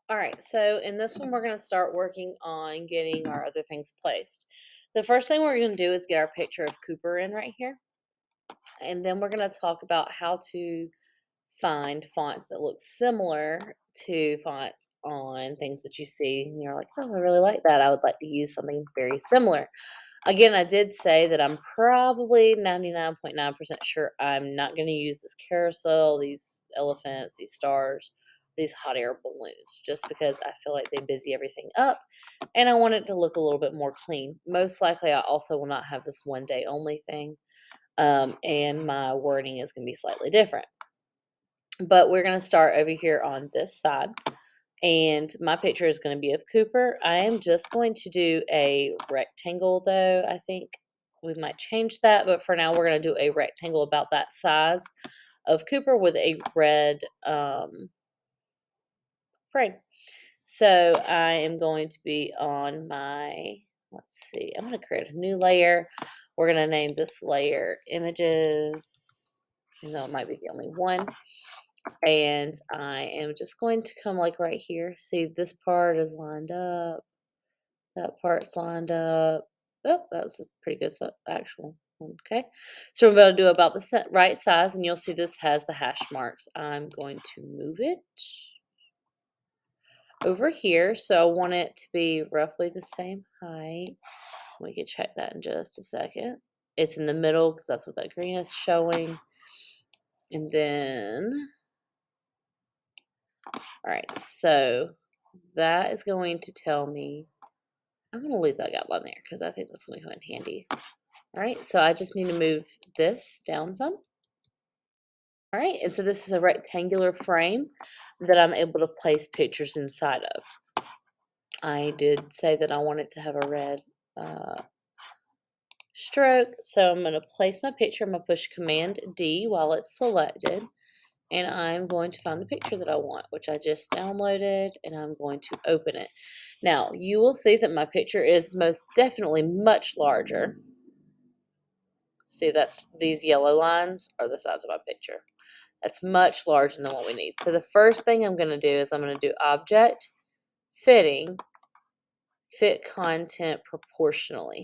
All right, so in this one, we're going to start working on getting our other things placed. The first thing we're going to do is get our picture of Cooper in right here. And then we're going to talk about how to find fonts that look similar to fonts on things that you see. And you're like, oh, I really like that. I would like to use something very similar. Again, I did say that I'm probably 99.9% sure I'm not going to use this carousel, these elephants, these stars, these hot air balloons, just because I feel like they busy everything up and I want it to look a little bit more clean. Most likely, I also will not have this one day only thing, and my wording is going to be slightly different. But we're going to start over here on this side. And my picture is going to be of Cooper. I am just going to do a rectangle, though. I think we might change that, but for now, we're going to do a rectangle about that size of Cooper with a red frame. So I am going to be on my, let's see, I'm going to create a new layer. We're going to name this layer Images, even though it might be the only one. And I am just going to come like right here. See, this part is lined up. That part's lined up. Oh, that's a pretty good actual. Okay. So we're going to do about the right size, and you'll see this has the hash marks. I'm going to move it over here. So I want it to be roughly the same height. We can check that in just a second. It's in the middle because that's what that green is showing. And then, all right, so that is going to tell me, I'm going to leave that guideline there because I think that's going to come in handy. All right, so I just need to move this down some. All right, and so this is a rectangular frame that I'm able to place pictures inside of. I did say that I wanted to have a red stroke, so I'm going to place my picture. I'm going to push Command D while it's selected, and I'm going to find the picture that I want, which I just downloaded, and I'm going to open it. Now, you will see that my picture is most definitely much larger. See, these yellow lines are the size of my picture. That's much larger than what we need. So the first thing I'm going to do is I'm going to do Object, Fitting, Fit Content Proportionally.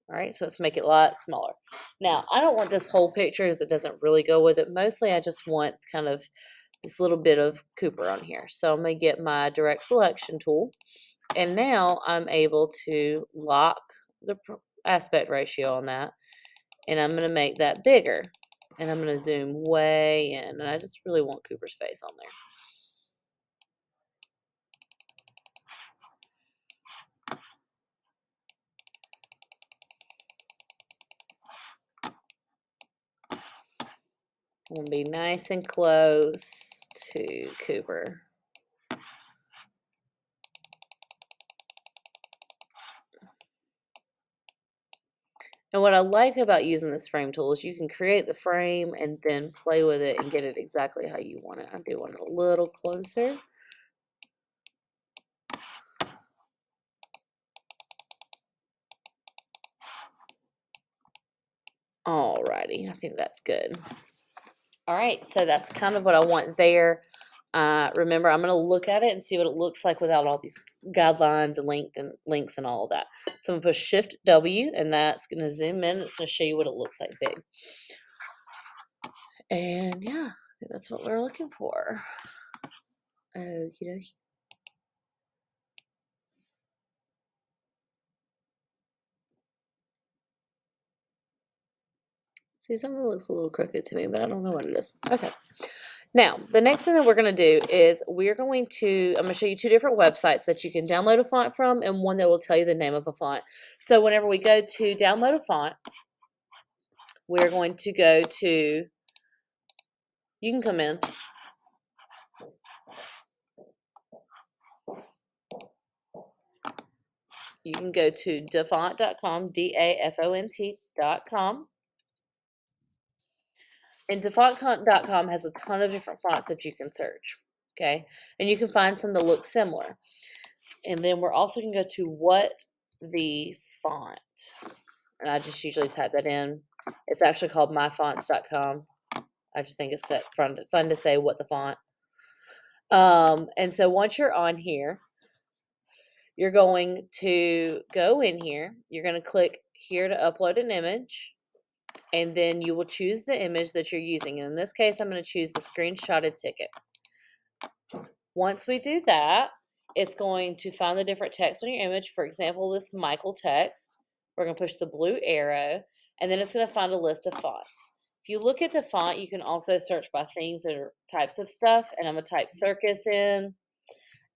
All right, so let's make it a lot smaller. Now, I don't want this whole picture because it doesn't really go with it. Mostly, I just want kind of this little bit of Cooper on here. So I'm going to get my direct selection tool. And now I'm able to lock the aspect ratio on that. And I'm going to make that bigger. And I'm going to zoom way in. And I just really want Cooper's face on there. I'm going to be nice and close to Cooper. And what I like about using this frame tool is you can create the frame and then play with it and get it exactly how you want it. I do want it a little closer. Alrighty, I think that's good. All right, so that's kind of what I want there. Remember, I'm going to look at it and see what it looks like without all these guidelines and links and all of that. So I'm going to push Shift W, and that's going to zoom in. It's going to show you what it looks like big. And yeah, I think that's what we're looking for. Okie dokie. See, something looks a little crooked to me, but I don't know what it is. Okay. Now, the next thing that we're going to do is I'm going to show you two different websites that you can download a font from and one that will tell you the name of a font. So whenever we go to download a font, we're going to go to, you can come in. You can go to dafont.com, DAFONT.com. And dafont.com has a ton of different fonts that you can search, okay? And you can find some that look similar. And then we're also going to go to what the font. And I just usually type that in. It's actually called myfonts.com. I just think it's fun to say what the font. And so once you're on here, you're going to go in here. You're going to click here to upload an image, and then you will choose the image that you're using. And in this case, I'm going to choose the screenshotted ticket. Once we do that, it's going to find the different text on your image. For example, this Michael text. We're going to push the blue arrow, and then it's going to find a list of fonts. If you look at the font, you can also search by themes or types of stuff, and I'm going to type circus in,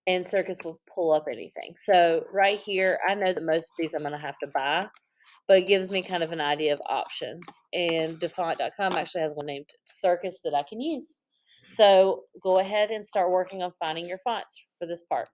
and circus will pull up anything. So right here, I know that most of these I'm going to have to buy, but it gives me kind of an idea of options. And Defont.com actually has one named Circus that I can use. So go ahead and start working on finding your fonts for this part.